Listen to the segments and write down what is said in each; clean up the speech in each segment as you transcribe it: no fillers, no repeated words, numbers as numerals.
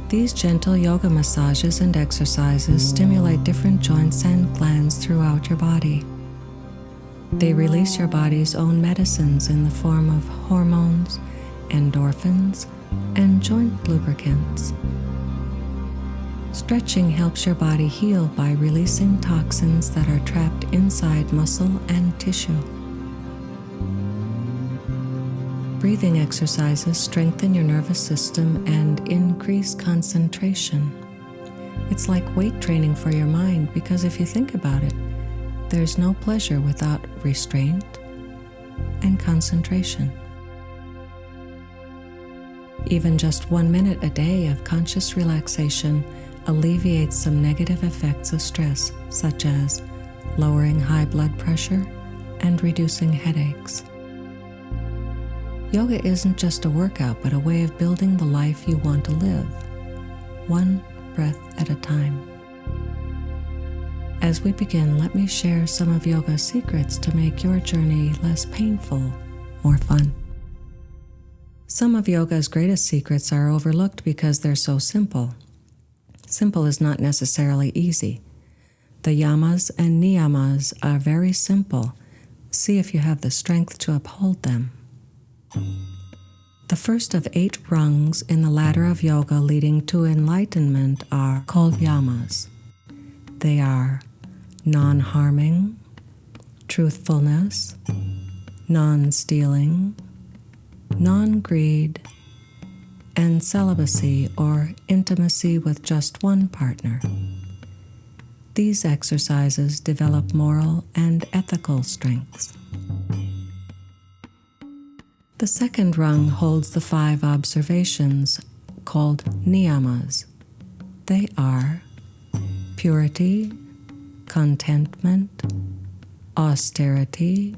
These gentle yoga massages and exercises stimulate different joints and glands throughout your body. They release your body's own medicines in the form of hormones, endorphins, and joint lubricants. Stretching helps your body heal by releasing toxins that are trapped inside muscle and tissue. Breathing exercises strengthen your nervous system and increase concentration. It's like weight training for your mind because if you think about it, there's no pleasure without restraint and concentration. Even just 1 minute a day of conscious relaxation alleviates some negative effects of stress, such as lowering high blood pressure and reducing headaches. Yoga isn't just a workout, but a way of building the life you want to live, one breath at a time. As we begin, let me share some of yoga's secrets to make your journey less painful, more fun. Some of yoga's greatest secrets are overlooked because they're so simple. Simple is not necessarily easy. The yamas and niyamas are very simple. See if you have the strength to uphold them. The first of 8 rungs in the ladder of yoga leading to enlightenment are called yamas. They are non-harming, truthfulness, non-stealing, non-greed, and celibacy or intimacy with just one partner. These exercises develop moral and ethical strengths. The second rung holds the 5 observations called niyamas. They are purity, contentment, austerity,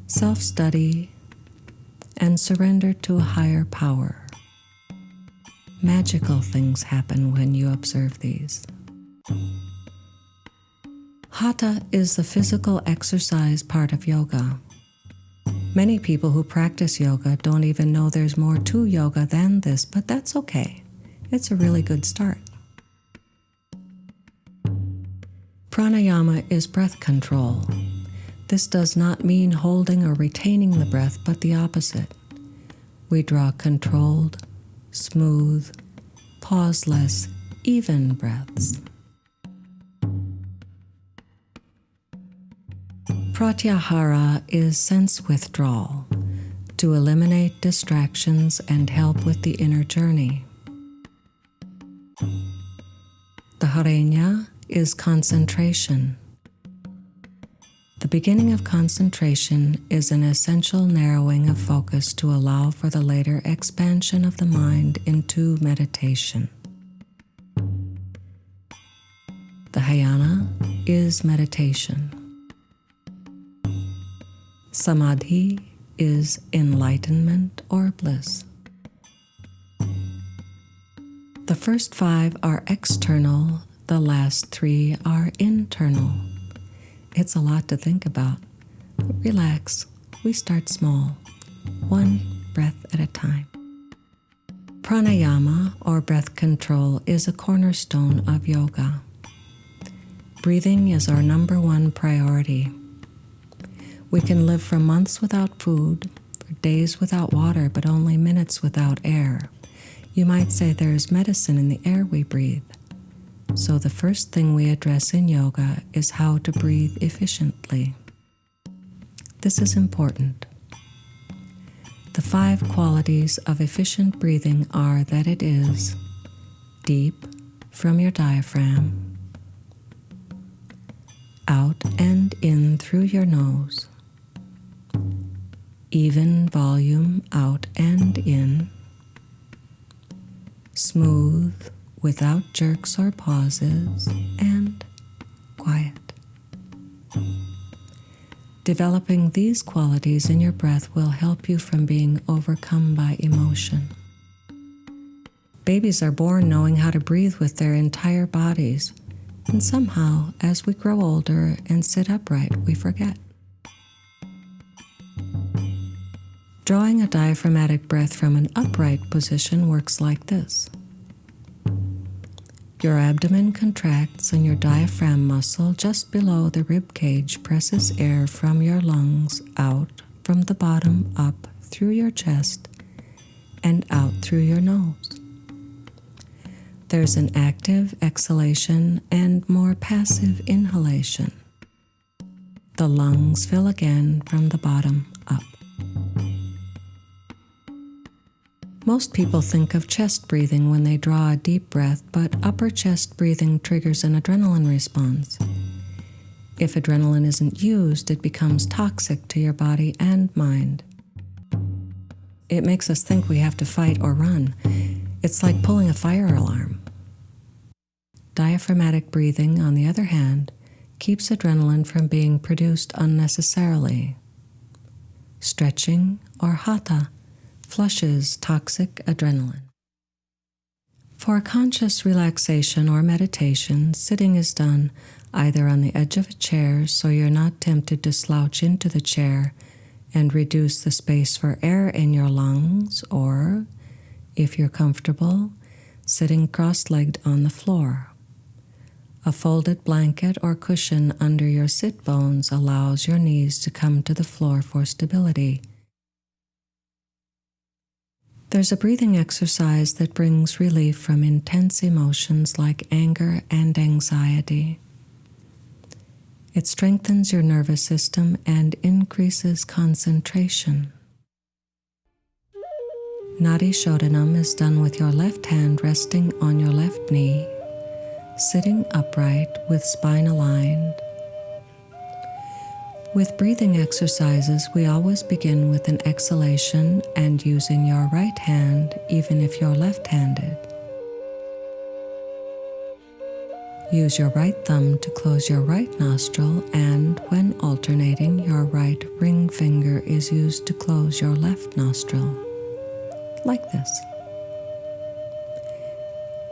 self-study, and surrender to a higher power. Magical things happen when you observe these. Hatha is the physical exercise part of yoga. Many people who practice yoga don't even know there's more to yoga than this, but that's okay. It's a really good start. Pranayama is breath control. This does not mean holding or retaining the breath, but the opposite. We draw controlled, smooth, pauseless, even breaths. Pratyahara is sense withdrawal, to eliminate distractions and help with the inner journey. Dharanya is concentration. The beginning of concentration is an essential narrowing of focus to allow for the later expansion of the mind into meditation. Dhyana is meditation. Samadhi is enlightenment or bliss. The first 5 are external, the last 3 are internal. It's a lot to think about. Relax. We start small, 1 breath at a time. Pranayama, or breath control, is a cornerstone of yoga. Breathing is our number 1 priority. We can live for months without food, for days without water, but only minutes without air. You might say there is medicine in the air we breathe. So the first thing we address in yoga is how to breathe efficiently. This is important. The 5 qualities of efficient breathing are that it is deep from your diaphragm, out and in through your nose, even volume out and in, smooth without jerks or pauses, and quiet. Developing these qualities in your breath will help you from being overcome by emotion. Babies are born knowing how to breathe with their entire bodies, and somehow, as we grow older and sit upright, we forget. Drawing a diaphragmatic breath from an upright position works like this. Your abdomen contracts and your diaphragm muscle just below the rib cage presses air from your lungs out from the bottom up through your chest and out through your nose. There's an active exhalation and more passive inhalation. The lungs fill again from the bottom up. Most people think of chest breathing when they draw a deep breath, but upper chest breathing triggers an adrenaline response. If adrenaline isn't used, it becomes toxic to your body and mind. It makes us think we have to fight or run. It's like pulling a fire alarm. Diaphragmatic breathing, on the other hand, keeps adrenaline from being produced unnecessarily. Stretching, or hatha, flushes toxic adrenaline. For conscious relaxation or meditation, sitting is done either on the edge of a chair so you're not tempted to slouch into the chair and reduce the space for air in your lungs, or, if you're comfortable, sitting cross-legged on the floor. A folded blanket or cushion under your sit bones allows your knees to come to the floor for stability. There's a breathing exercise that brings relief from intense emotions like anger and anxiety. It strengthens your nervous system and increases concentration. Nadi Shodhanam is done with your left hand resting on your left knee, sitting upright with spine aligned. With breathing exercises, we always begin with an exhalation and using your right hand, even if you're left-handed. Use your right thumb to close your right nostril, and when alternating, your right ring finger is used to close your left nostril, like this.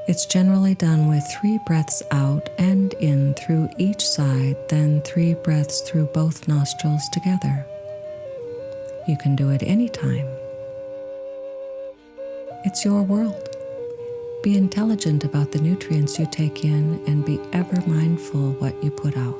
It's generally done with 3 breaths out and in through each side, then 3 breaths through both nostrils together. You can do it anytime. It's your world. Be intelligent about the nutrients you take in and be ever mindful what you put out.